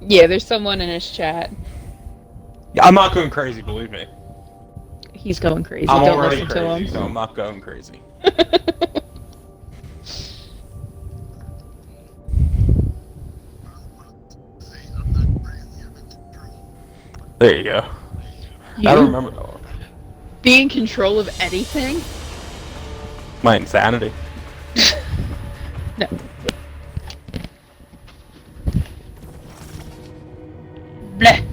Yeah, there's someone in his chat. Yeah, I'm not going crazy, believe me. He's going crazy. I'm Don't already listen to crazy, so I'm him. not going crazy. There you go. I don't You remember be in control of anything? my insanity. No. Bleh.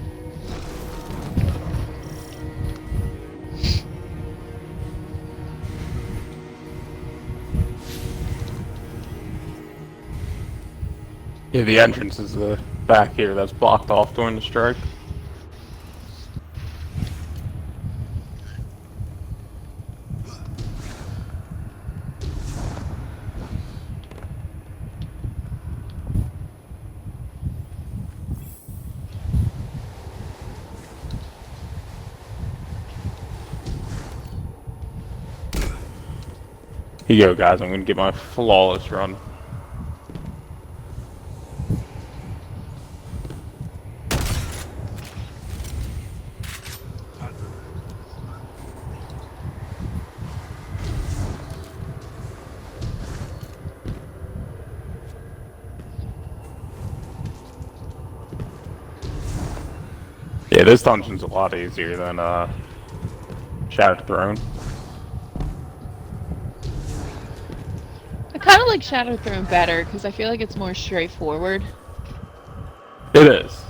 Yeah, the entrance is back here. That's blocked off during the strike. Here you go, guys. I'm gonna get my flawless run. Yeah, this dungeon's a lot easier than Shattered Throne. I kind of like Shadow Throne better because I feel like it's more straightforward. It is.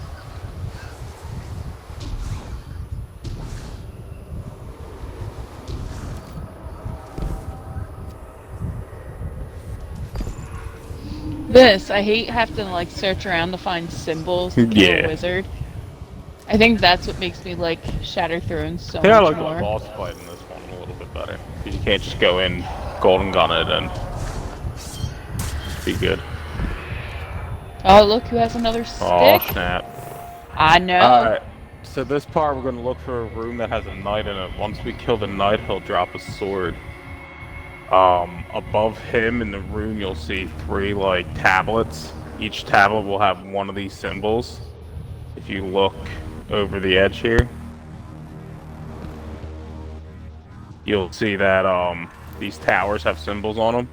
This, I hate having to like search around to find symbols to kill a Yeah. wizard. I think that's what makes me like Shadow Throne so Yeah, I much like the more. boss fight in this one a little bit better. Because you can't just go in, golden gun it, and be good. Oh, look who has another Oh, stick. snap. I know. Alright, so this part we're going to look for a room that has a knight in it. Once we kill the knight, he'll drop a sword. Above him in the room, you'll see three, like, tablets. Each tablet will have one of these symbols. If you look over the edge here, you'll see that, these towers have symbols on them.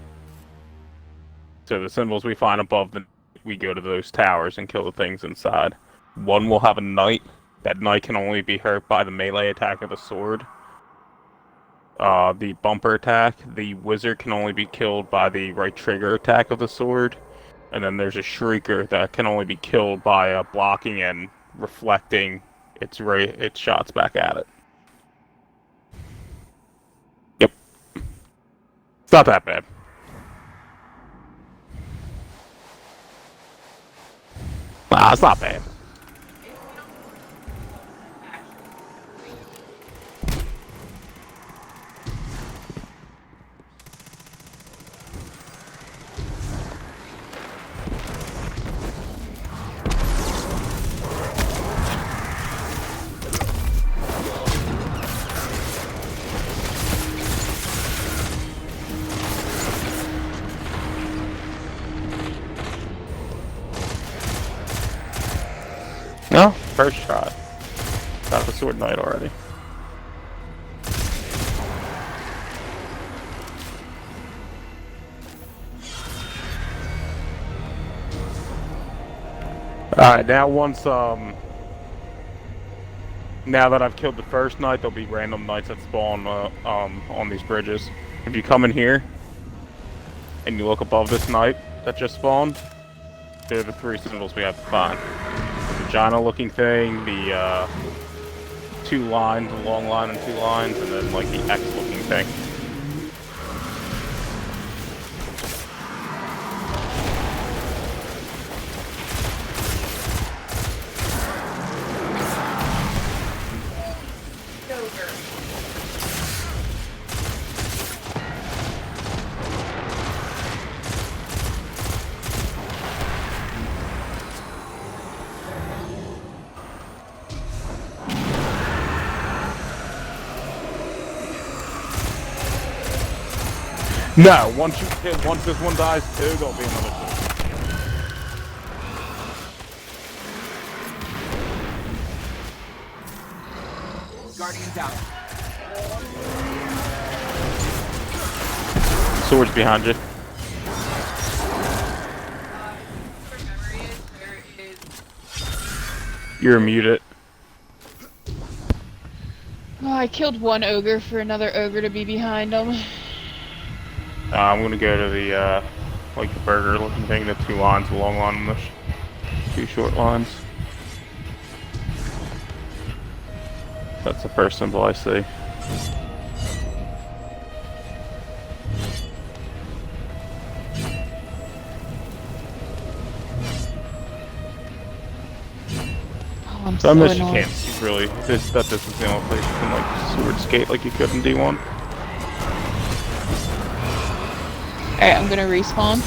So the symbols we find above them, we go to those towers and kill the things inside. One will have a knight. That knight can only be hurt by the melee attack of the sword. The bumper attack, the wizard can only be killed by the right trigger attack of the sword. And then there's a shrieker that can only be killed by blocking and reflecting its shots back at it. Yep. It's not that bad. Nah, it's not bad. No, first shot. Got the sword knight already. Alright, now that I've killed the first knight, there'll be random knights that spawn on these bridges. If you come in here and you look above this knight that just spawned, they're the three symbols we have to find. The vagina-looking thing, the two lines, a long line and two lines, and then like the X-looking thing. No, once this one dies too, there'll be another two. Guardian down. Sword's behind you. You're muted. Oh, I killed one ogre for another ogre to be behind him. I'm gonna go to the, like the burger looking thing, the 2 lines, the long line, and the 2 short lines. That's the first symbol I see. Oh, I'm So I so miss you annoyed. can't see really. This is the only place you can like sword skate like you could in D1. Alright, I'm gonna respawn.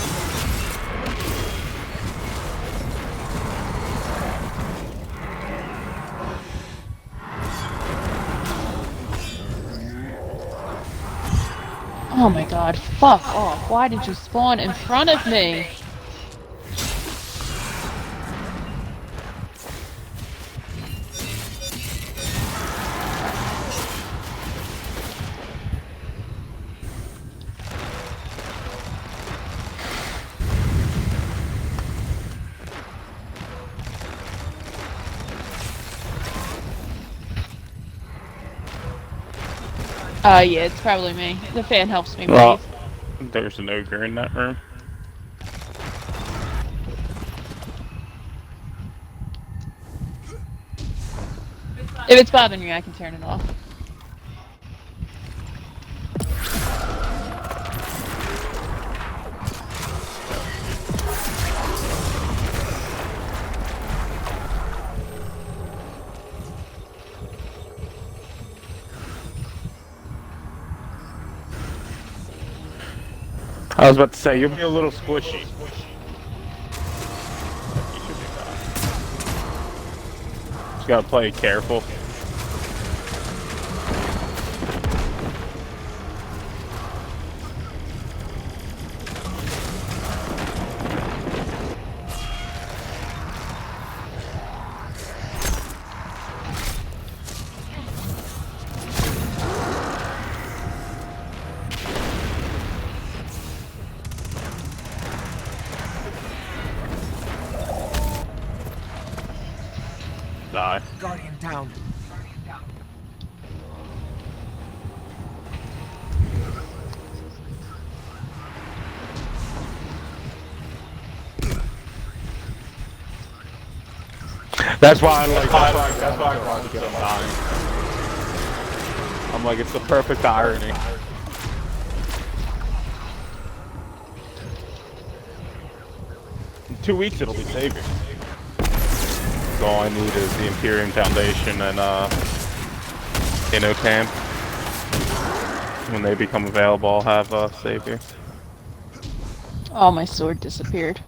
Oh my god, fuck off. Why did you spawn in front of me? Yeah, it's probably me. The fan helps me Well, breathe. there's an ogre in that room. If it's bothering you, I can turn it off. I was about to say, you'll be a little squishy. You should be fine. Just gotta play it careful. Die. Guardian down. That's why I like. That's why I want to get him dying. I'm like, it's the perfect irony. In 2 weeks, it'll be Savior. So all I need is the Imperium Foundation and Innotam. When they become available, I'll have Savior. Oh, my sword disappeared.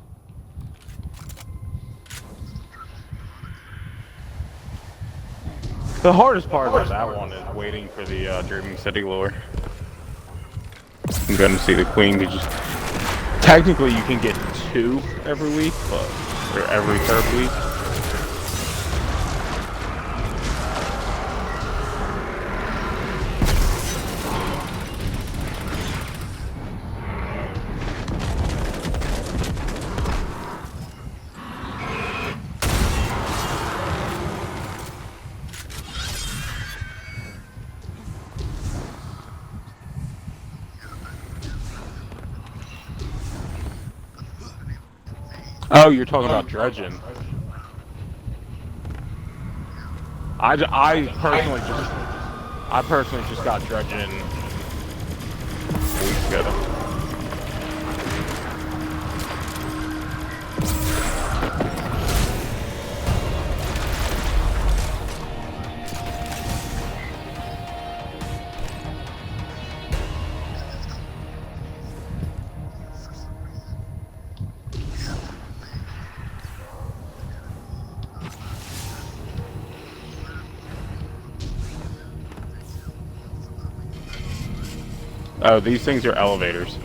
The hardest part of that one is waiting for the Dreaming City lore. I'm going to see the Queen. Technically, you can get 2 every week, but or every 3rd week. Oh, you're talking about dredging. I personally just got dredging a week ago. Oh, these things are elevators.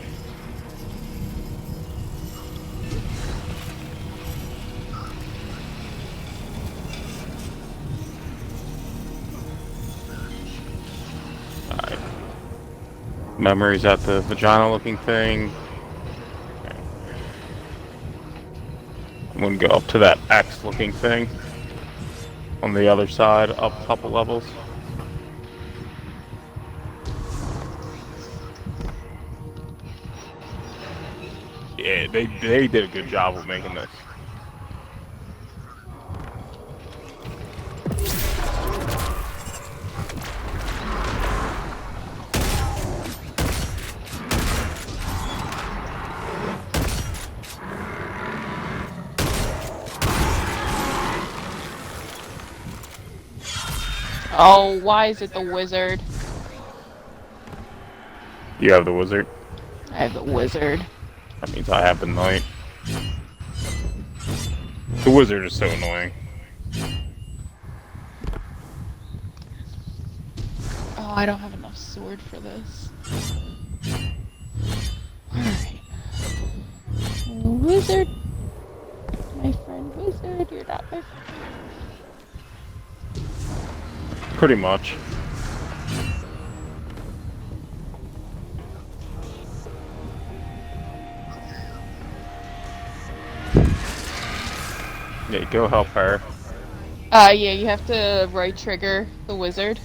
Memory's at the vagina-looking thing. I'm gonna go up to that X-looking thing on the other side, up a couple levels. Yeah, they did a good job of making this. Oh, why is it the wizard? You have the wizard. I have the wizard. That means I have the knight. The wizard is so annoying. Oh, I don't have enough sword for this. Alright. Wizard. My friend wizard, you're not my friend. Pretty much. Yeah, go help her. Yeah, you have to right trigger the wizard.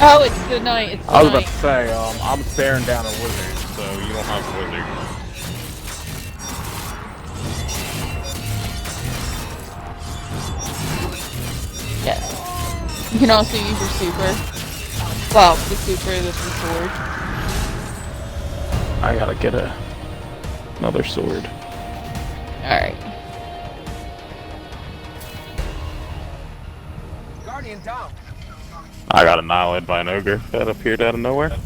Oh, it's the knight, it's the I was about knight. to say, I'm staring down a wizard, so you don't have a wizard. Yes. You can also use your super. Well, the super is the sword. I gotta get another sword. Alright. Guardian down. I got annihilated by an ogre that appeared out of nowhere.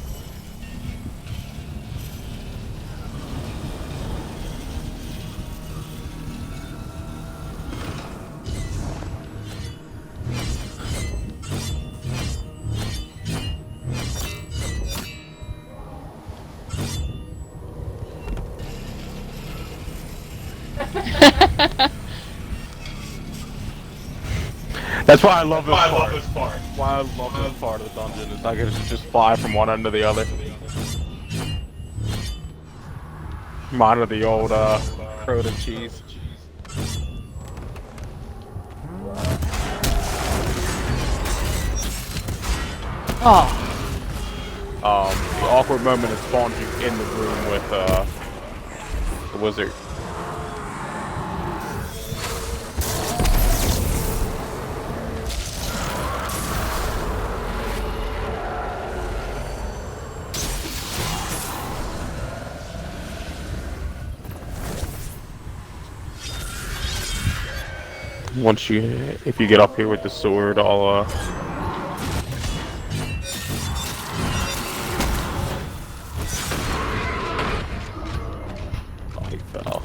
That's why I love this part. Why I love this part of the dungeon is I get to just fly from one end to the other. Mine are the old Croton cheese. Oh. The awkward moment is spawns you in the room with the wizard. Once if you get up here with the sword, I'll oh, he fell.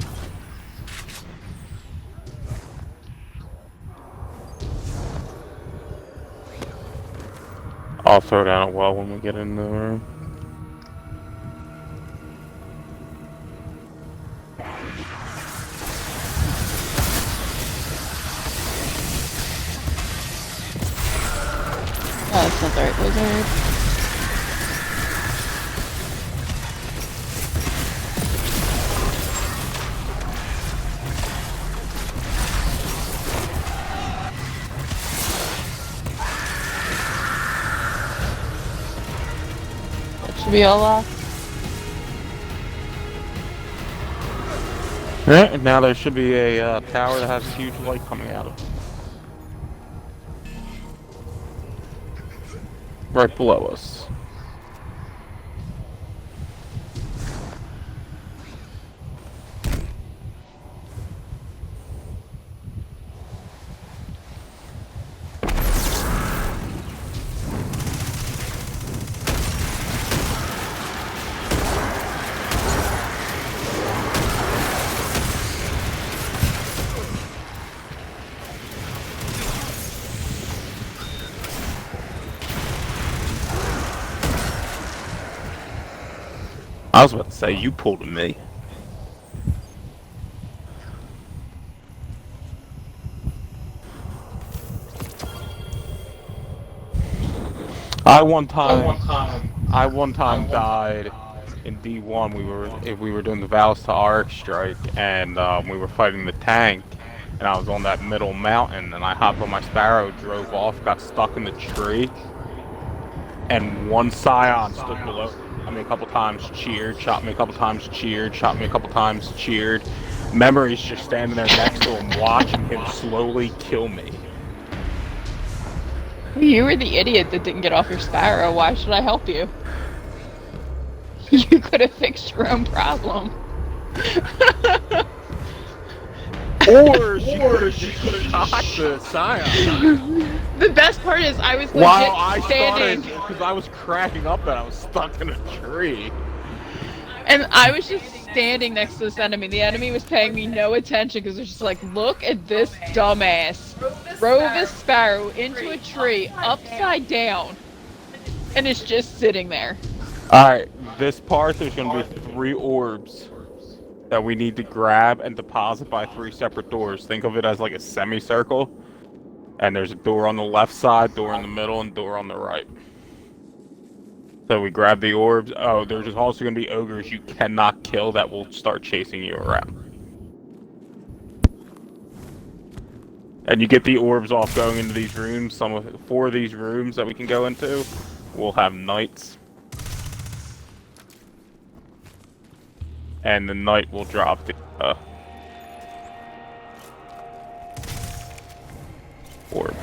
I'll throw down a wall when we get in the room. Oh, that's not the right wizard. That should be all off. Yeah, and now there should be a tower that has a huge light coming out of it. Right below us. I was about to say, you pulled a me. I one time died in D1. We were doing the Vows to Arc strike, and we were fighting the tank, and I was on that middle mountain, and I hopped on my Sparrow, drove off, got stuck in the tree, and one Scion stood below me a couple times, cheered, shot me a couple times, cheered, shot me a couple times, cheered. Memory's just standing there next to him, watching him slowly kill me. You were the idiot that didn't get off your Sparrow. Why should I help you? You could have fixed your own problem. Or she could have shot the Scion. The best part is I was legit While I standing, because I was cracking up that I was stuck in a tree. and I was just standing next to this enemy. The enemy was paying me no attention because they're just like, look at this dumbass. Drove a Sparrow into a tree upside down, and it's just sitting there. Alright, this part there's gonna be 3 orbs that we need to grab and deposit by 3 separate doors. Think of it as like a semicircle. And there's a door on the left side, door in the middle, and door on the right. So we grab the orbs. Oh, there's also going to be ogres you cannot kill that will start chasing you around. And you get the orbs off going into these rooms. 4 of these rooms that we can go into will have knights. And the knight will drop the orb.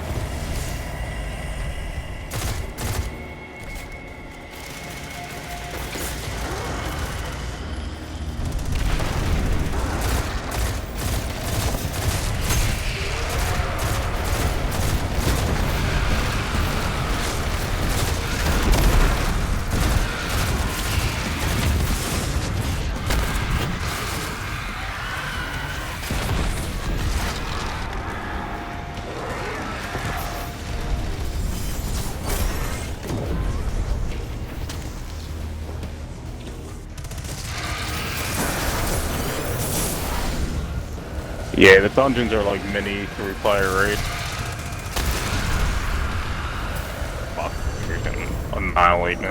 Yeah, the dungeons are like mini 3-player raids. Fuck, you're gonna annihilate me.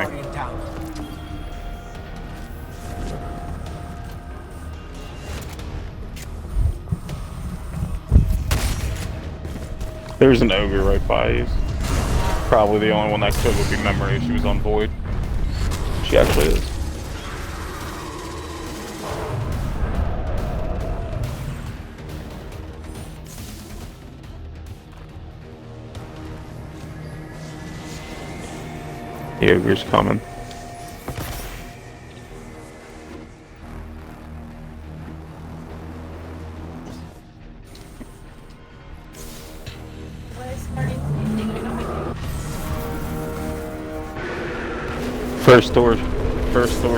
There's an ogre right by you. Probably the only one that could would be Memory if she was on Void. She actually is. The ogre's coming. First door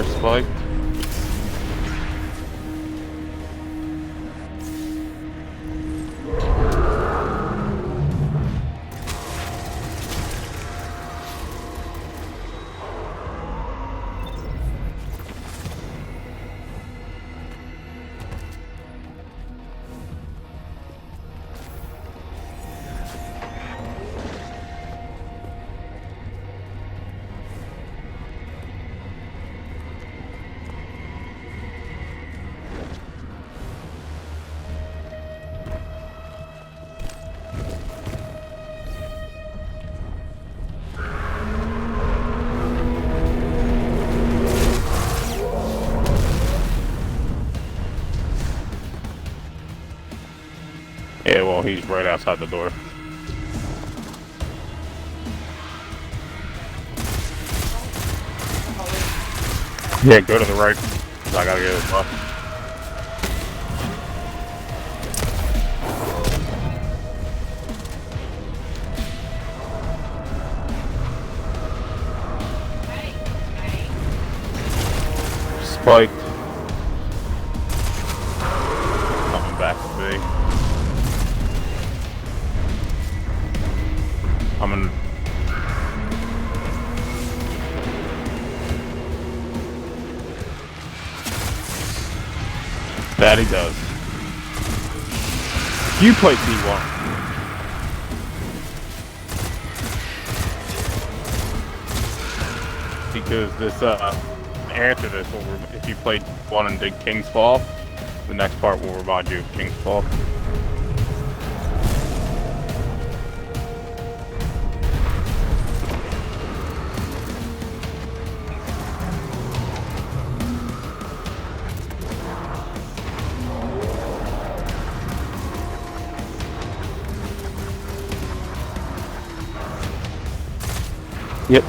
spiked. Yeah, well, he's right outside the door. Yeah, go to the right. I gotta get his left. Spiked. Coming back to B. I'm in. That he does. You play C1. because this after this, if you played one and did King's Fall, the next part will remind you of King's Fall. Yep.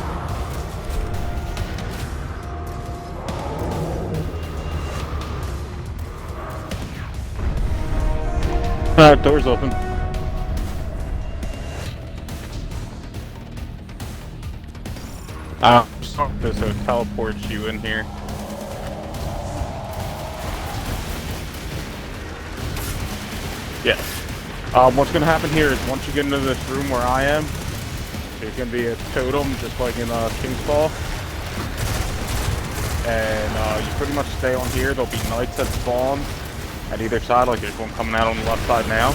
Door's open. So it teleports you in here. Yes. What's gonna happen here is once you get into this room where I am, there's gonna be a totem just like in King's Fall. And you pretty much stay on here. There'll be knights that spawn at either side, like there's one coming out on the left side now.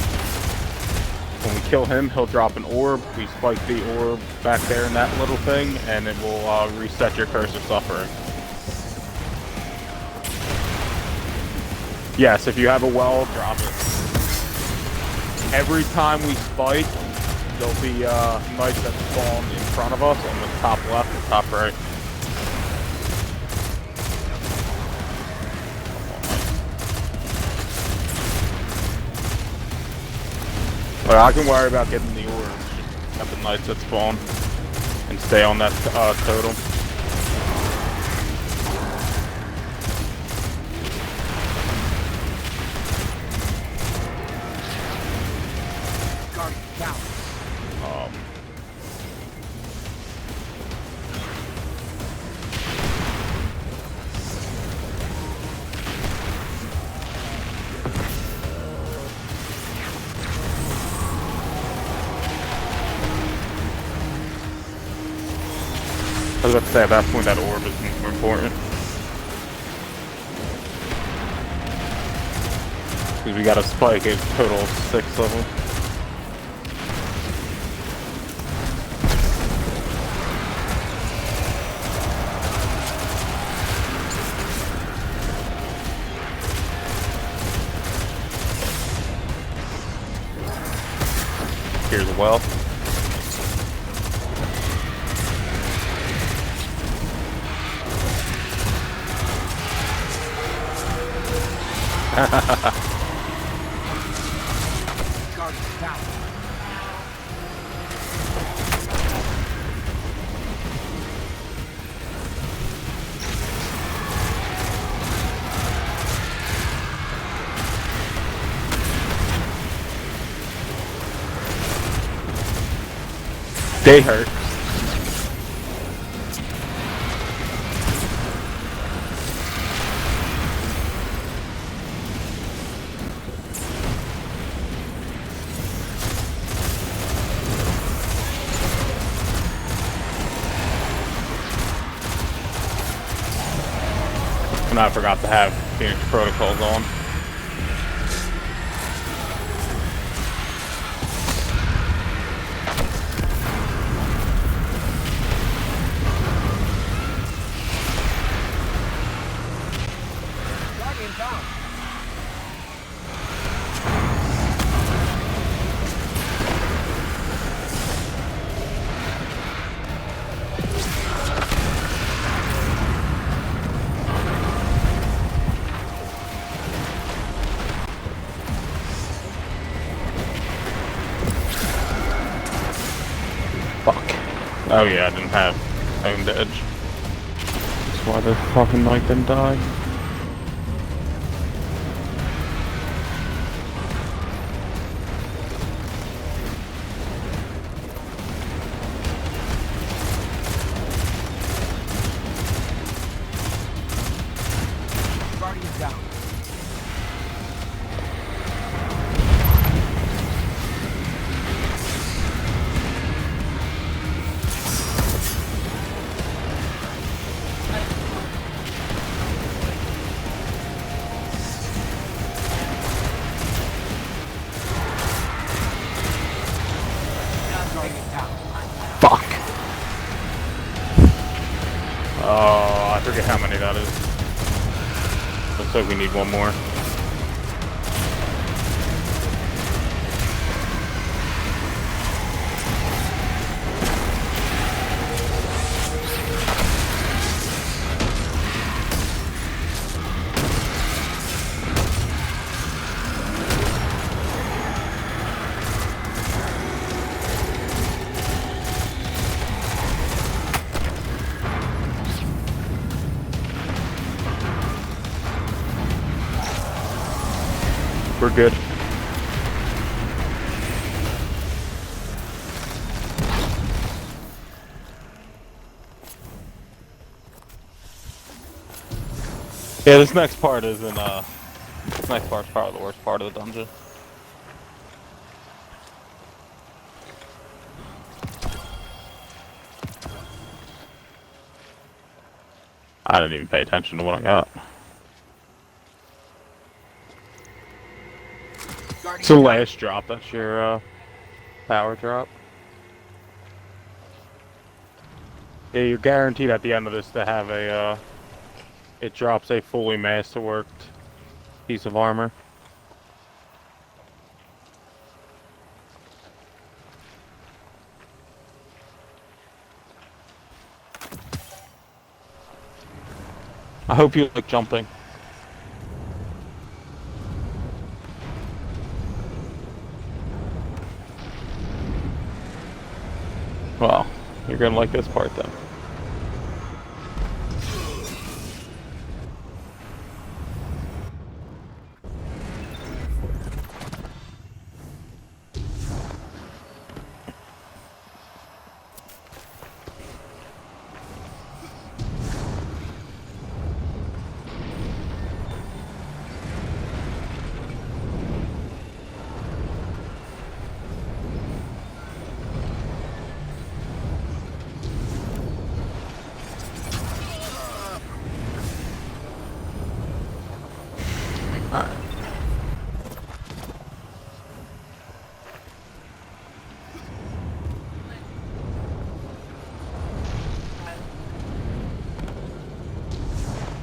When we kill him, he'll drop an orb. We spike the orb back there in that little thing, and it will reset your Curse of Suffering. Yes, if you have a well, drop it. Every time we spike, there'll be knights that spawn in front of us on the top left and top right. But I can worry about getting the orbs. Just have the knights that spawn and stay on that totem. I was about to say, at that point, that orb is more important. Because we got a spike at total 6 level. Here's a well. They hurt. And I forgot to have Phoenix protocols on. Oh yeah, I didn't have owned edge. That's why the fucking knight didn't die. Guardian down. forget how many that is. Looks like we need one more. We're good. Yeah, this next part isn't, this next part's probably the worst part of the dungeon. I didn't even pay attention to what I got. It's the last drop, that's your, power drop. Yeah, you're guaranteed at the end of this to have a, it drops a fully masterworked piece of armor. I hope you like jumping. Well, you're gonna like this part then.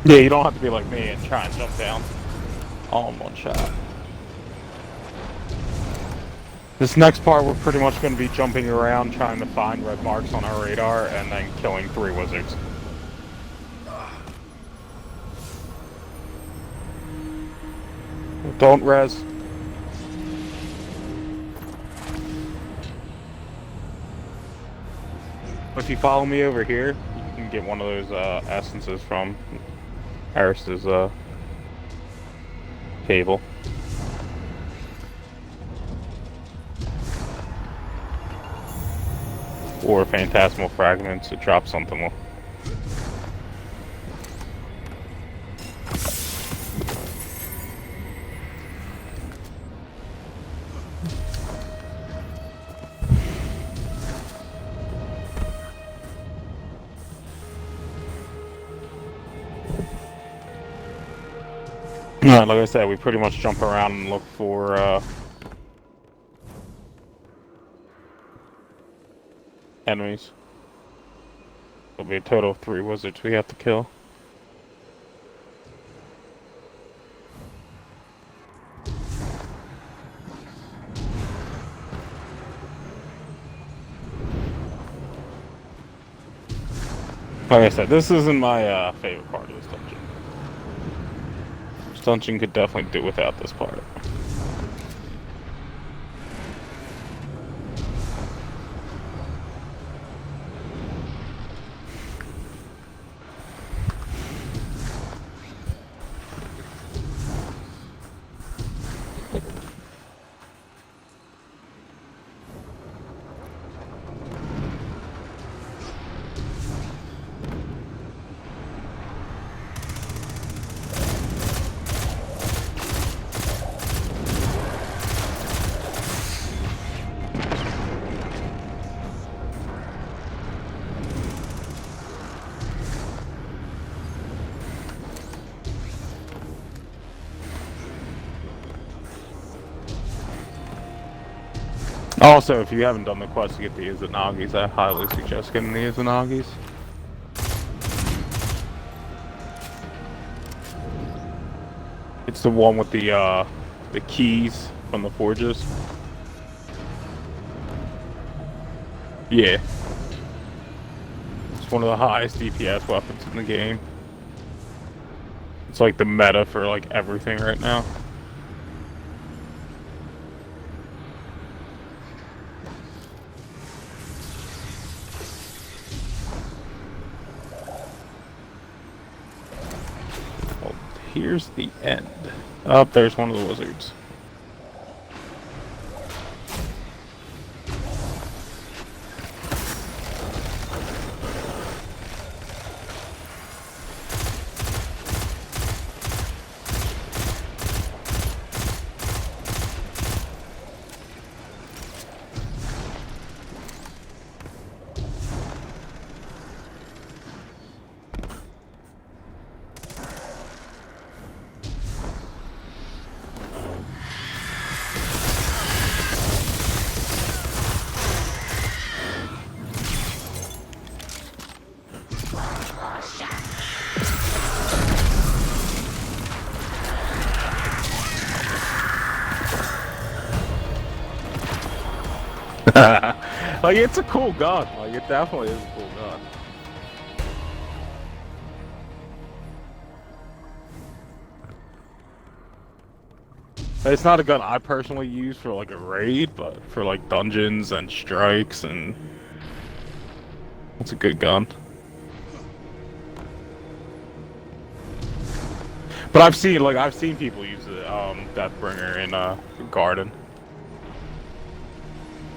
Yeah, you don't have to be like me and try and jump down all in one shot. This next part, we're pretty much going to be jumping around trying to find red marks on our radar and then killing 3 wizards. Don't res. If you follow me over here, you can get one of those essences from Harris's cable. Or phantasmal fragments to drop something. Like I said, we pretty much jump around and look for enemies. There'll be a total of 3 wizards we have to kill. Like I said, this isn't my favorite part of this dungeon. This dungeon could definitely do without this part. Also, if you haven't done the quest to get the Izanagis, I highly suggest getting the Izanagis. It's the one with the keys from the forges. Yeah. It's one of the highest DPS weapons in the game. It's like the meta for like everything right now. Well, here's the end. Oh, there's one of the wizards. Like, it's a cool gun. Like, it definitely is a cool gun. It's not a gun I personally use for like a raid, but for like dungeons and strikes, and it's a good gun. But I've seen people use it, Deathbringer in Garden.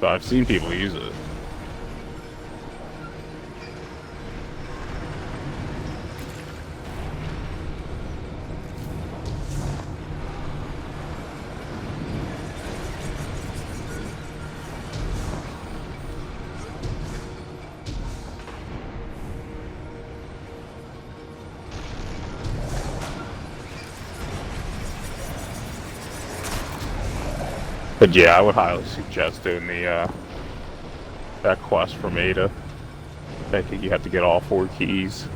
But I've seen people use it. But yeah, I would highly suggest doing the that quest from Ada. I think you have to get all 4 keys.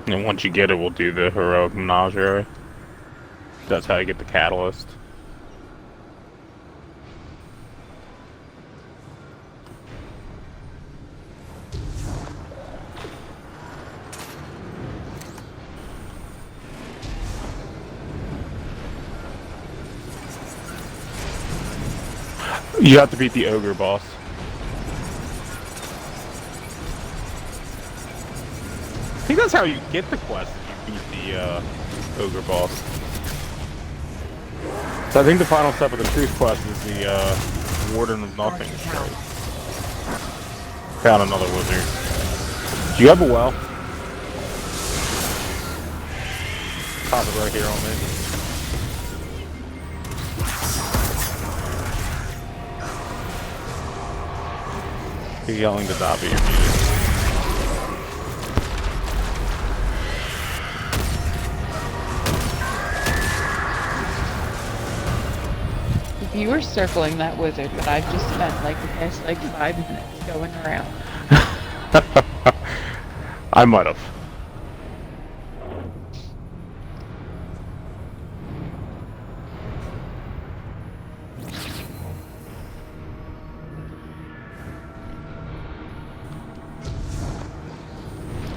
And once you get it, we'll do the heroic menagerie. That's how you get the catalyst. You have to beat the ogre boss. I think that's how you get the quest. You beat the ogre boss. So I think the final step of the truth quest is the Warden of Nothing. Found another wizard. Do you have a well? Pop it right here on me. You're yelling to Dobby, you're muted. If you were circling that wizard, but I've just spent like the past like 5 minutes going around. I might have.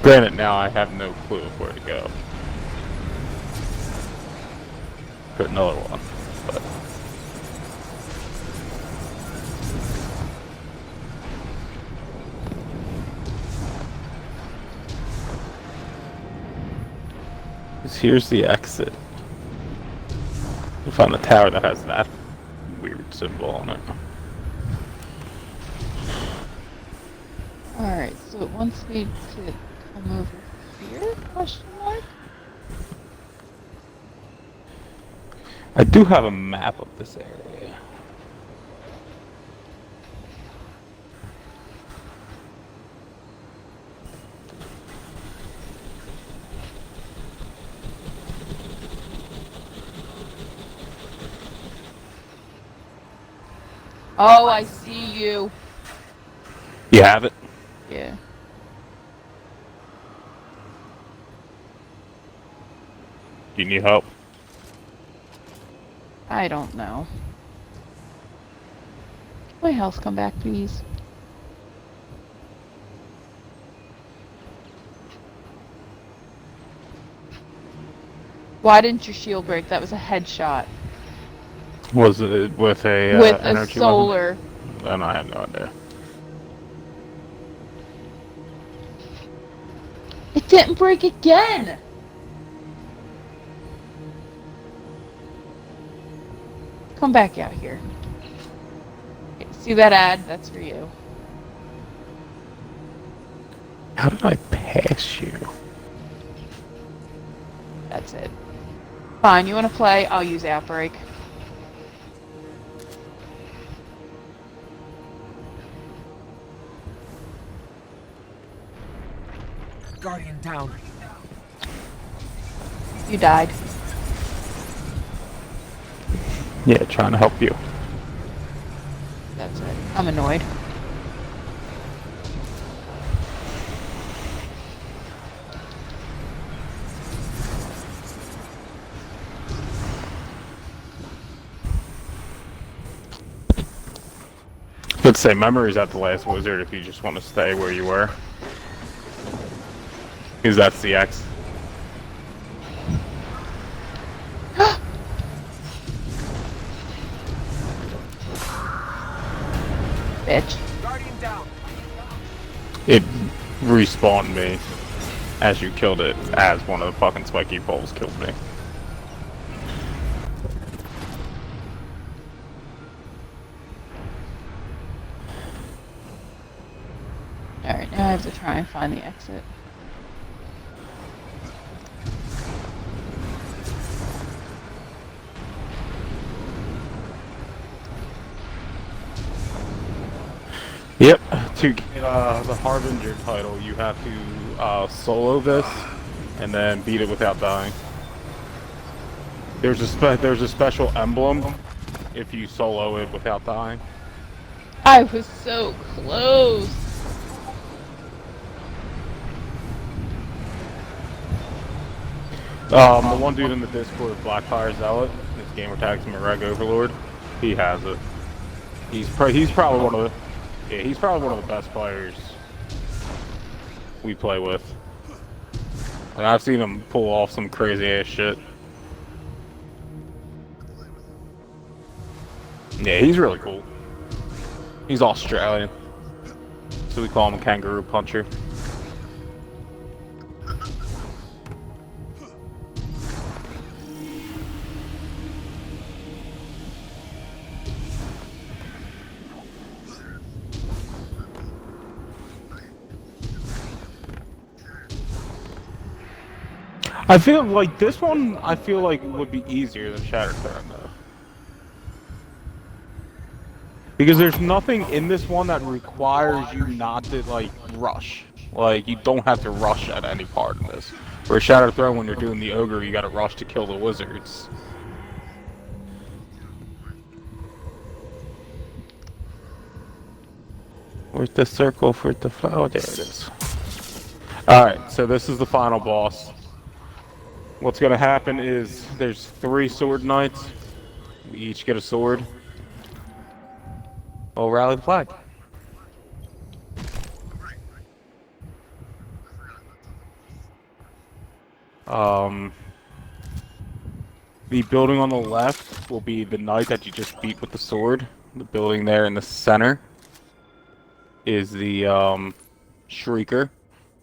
Granted, now I have no clue of where to go. Put another one, but... Here's the exit. You'll find the tower that has that weird symbol on it. Alright, so it wants me to come over here? Question mark? I do have a map of this area. Oh, I see you. You have it? Yeah. Do you need help? I don't know. My health come back, please. Why didn't your shield break? That was a headshot. Was it with a With a energy solar. weapon? Then I have no idea. It didn't break again! Come back out here. Okay, see that ad? That's for you. How did I pass you? That's it. Fine, you want to play? I'll use Outbreak. Guardian down. You died. Yeah, trying to help you. That's it. I'm annoyed. Let's say Memory's at the last wizard if you just want to stay where you were. Because that's the X. Bitch. Guardian down. It respawned me as you killed it, as one of the fucking spiky poles killed me. Alright, now I have to try and find the exit. Yep, to get the Harbinger title, you have to solo this and then beat it without dying. There's a special emblem if you solo it without dying. I was so close! The one dude in the Discord, Blackfire Zealot, his gamer tags him a Reg Overlord. He has it. He's probably one of the he's probably one of the best players we play with. Like, I've seen him pull off some crazy ass shit. Yeah, he's really cool. He's Australian, so we call him a kangaroo puncher. I feel like this one, I feel like would be easier than Shattered Throne, though. Because there's nothing in this one that requires you not to, like, rush. Like, you don't have to rush at any part of this. Where Shattered Throne, when you're doing the ogre, you gotta rush to kill the wizards. Where's the circle for the oh, there it is. Alright, so this is the final boss. What's gonna happen is there's 3 sword knights. We each get a sword. We'll rally the flag. The building on the left will be the knight that you just beat with the sword. The building there in the center is the Shrieker.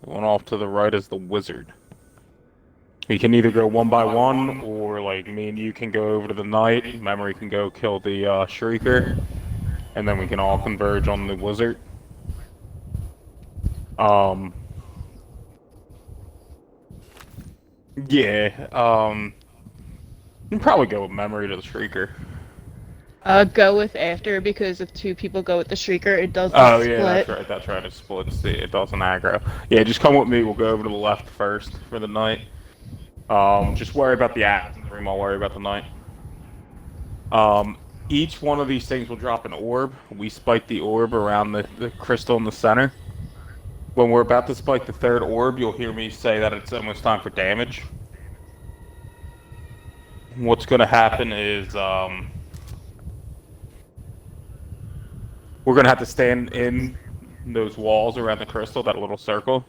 The one off to the right is the wizard. We can either go one by one, or like me and you can go over to the knight. Memory can go kill the Shrieker, and then we can all converge on the wizard. Yeah, you can probably go with Memory to the Shrieker. Go with after, because if 2 people go with the Shrieker, it doesn't Oh split. yeah, that's right, it splits, it doesn't aggro. Yeah, just come with me, we'll go over to the left first for the knight. Just worry about the axe, I'll worry about the knight. Each one of these things will drop an orb. We spike the orb around the crystal in the center. When we're about to spike the third orb, you'll hear me say that it's almost time for damage. What's going to happen is we're going to have to stand in those walls around the crystal, that little circle.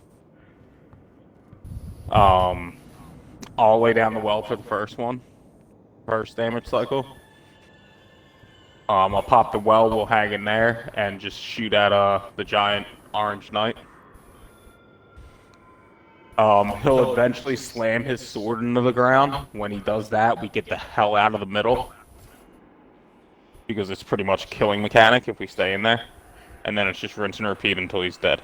I'll lay down the well for the first damage cycle. I'll pop the well, we'll hang in there, and just shoot at the giant orange knight. He'll eventually slam his sword into the ground. When he does that, we get the hell out of the middle. Because it's pretty much a killing mechanic if we stay in there. And then it's just rinse and repeat until he's dead.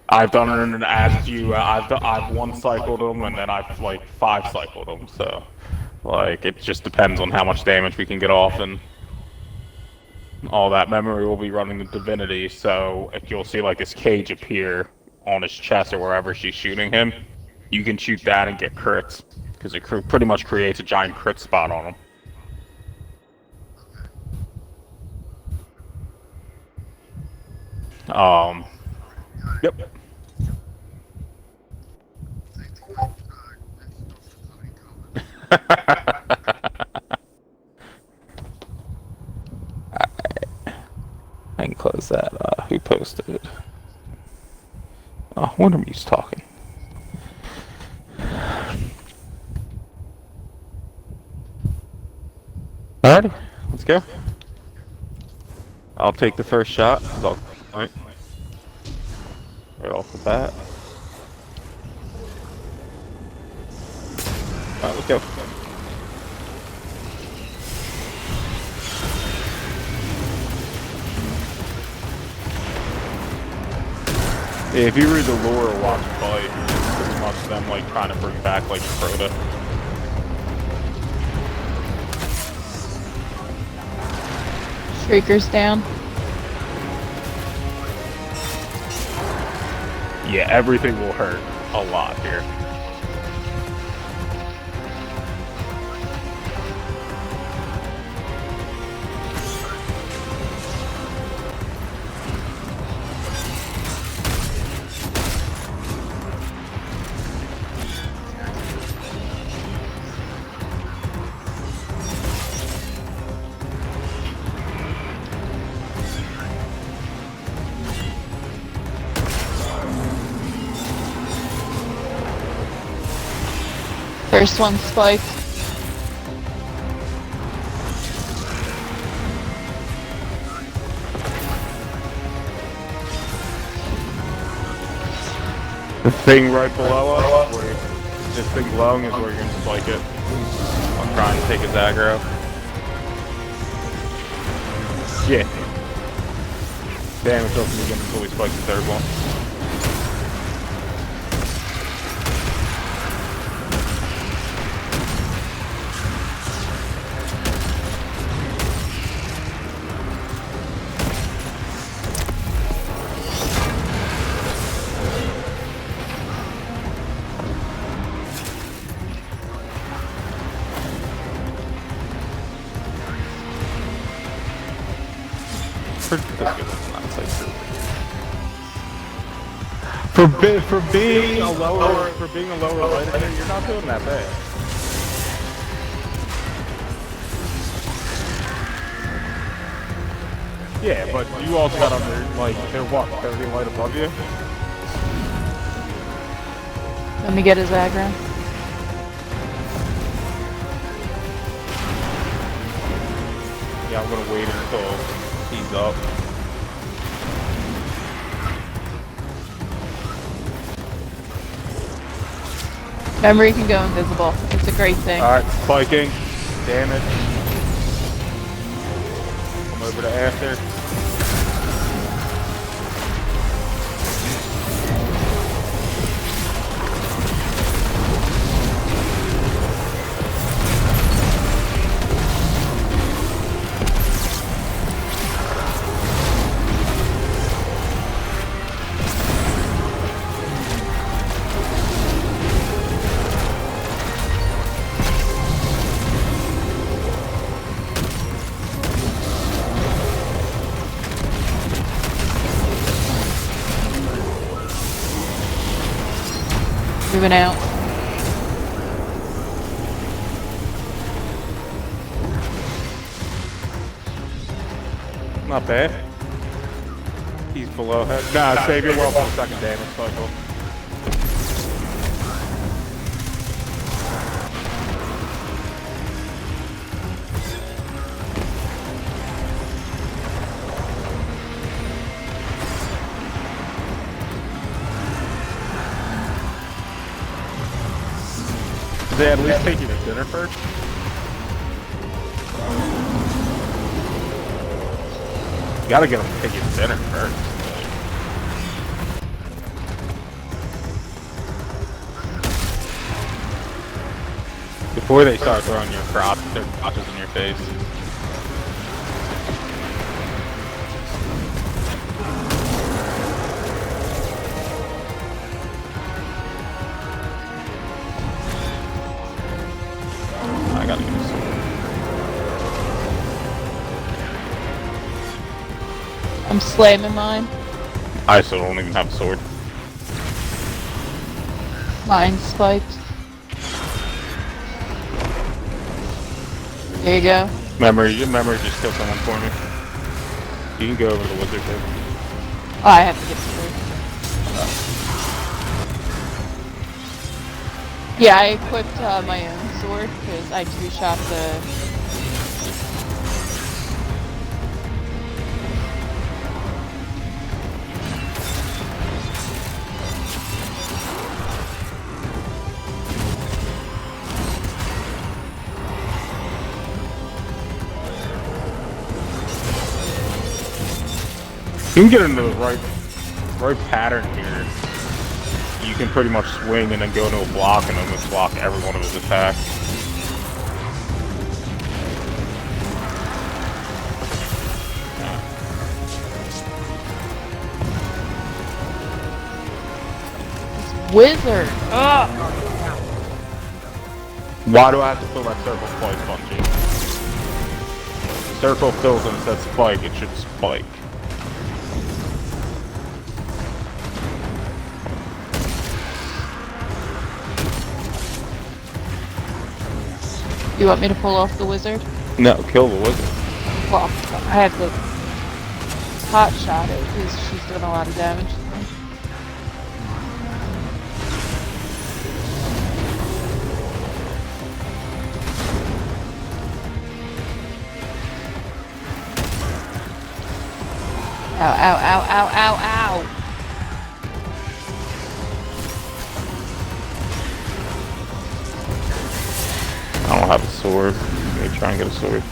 I've done it in as you. I've one cycled him, and then I've like 5 cycled him. So, like, it just depends on how much damage we can get off, and all that memory will be running the divinity. So, if you'll see like this cage appear on his chest or wherever she's shooting him, you can shoot that and get crits because it pretty much creates a giant crit spot on him. Yep. I can close that. Who posted it? Oh, Wondermuse's talking. Alrighty, let's go. I'll take the first shot. Right off the bat. Alright, let's go. Yeah, if you read the lore or watch fight, it's pretty much them like trying to bring back like Crota. Shrieker's down. Yeah, everything will hurt a lot here. First one spiked. The thing right below us, this thing glowing is where you're gonna spike it. I'm trying to take his aggro. Shit. Damage doesn't begin until we spike the third one. For being a lower lighter, you're not doing that bad. Yeah, but you also got under like they're what 30 light above you. Let me get his aggro. Yeah, I'm gonna wait until he's up. Memory can go invisible. It's a great thing. Alright, spiking. Damage. Come over to after. Moving out. Not bad. He's below head. Nah, save your well for the second damage cycle. Did they at least take you to dinner first? You gotta get them to take you to dinner first. Before they start throwing their crotches in your face. I gotta get a sword. I'm slamming mine. I still don't even have a sword. Mine's spiked. There you go. Memory just killed someone for me. You can go over to the wizard too. Oh, I have to get through. Yeah, I equipped my own sword because I two-shot the... You can get into the right pattern here. You can pretty much swing and then go into a block and almost block every one of his attacks. Wizard! Ugh! Why do I have to fill that circle twice, Bungie? Circle fills and it says spike, it should spike. You want me to pull off the wizard? No, kill the wizard. Well, I have to hot shot it because she's doing a lot of damage. Ow, ow, ow, ow, ow, ow! I don't have a sword. Maybe try and get a sword.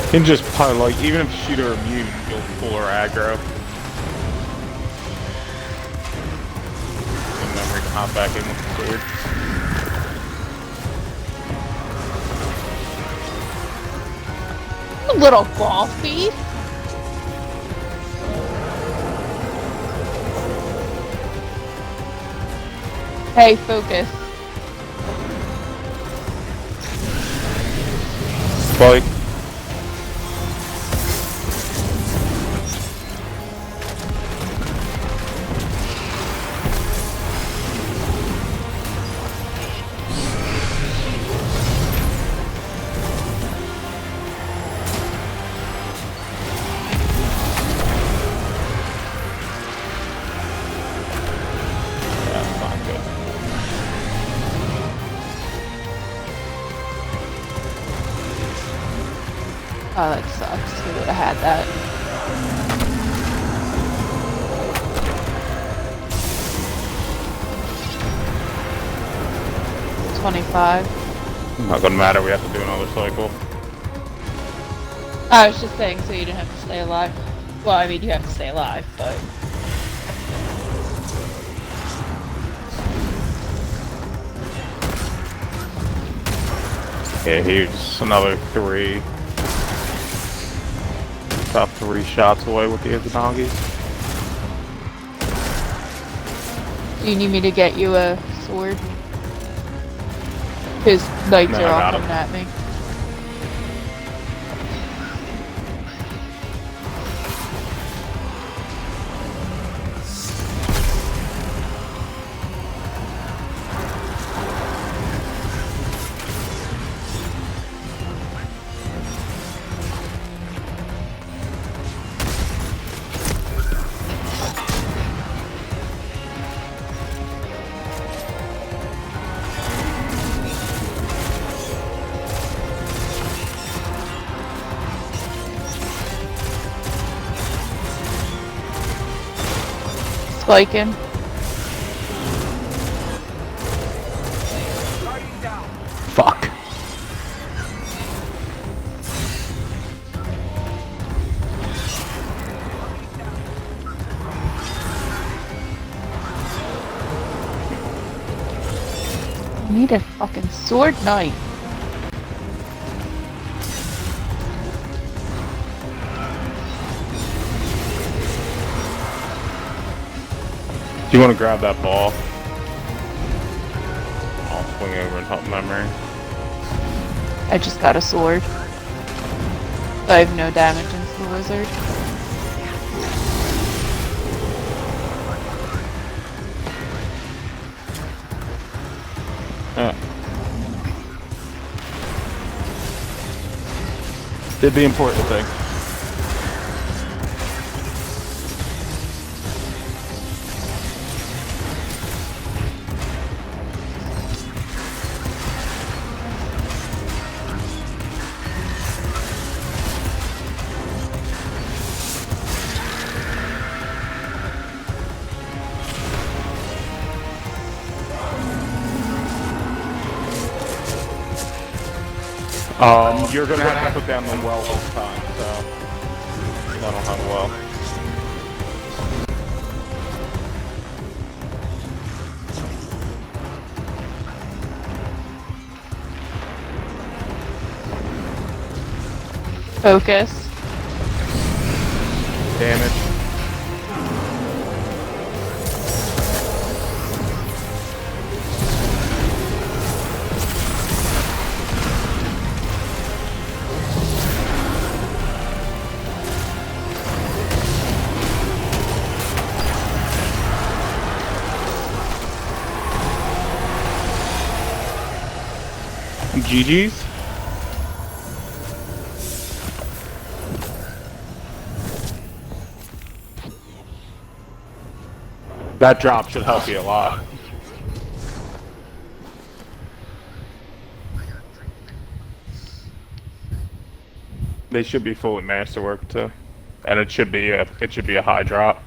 You can just probably, like, even if you shoot her immune, you'll pull her aggro. And then we can hop back in with the sword. Little ball feed. Hey, focus. Spike. Oh, that sucks. We would have had that. $25. Not gonna matter, we have to do another cycle. I was just saying so you didn't have to stay alive. Well, I mean, you have to stay alive, but... Yeah, here's another 3. Top 3 shots away with the Izanagis. Do you need me to get you a sword? His knights No, are I all got coming him. at me. Spiking. Guardian down. Fuck. I need a fucking sword knight. Do you want to grab that ball? I'll swing over and help memory. I just got a sword. I have no damage into the wizard. Did the important thing. You're gonna have to put down the well this time, so I don't have a well. Focus. Damage. GG's. That drop should help you a lot. They should be fully masterwork too, and it should be a high drop.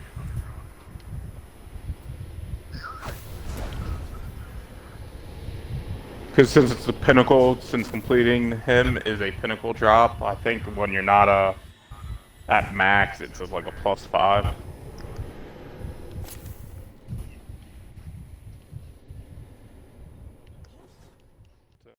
Because since it's the pinnacle, since completing him is a pinnacle drop, I think when you're not at max, it's like a +5.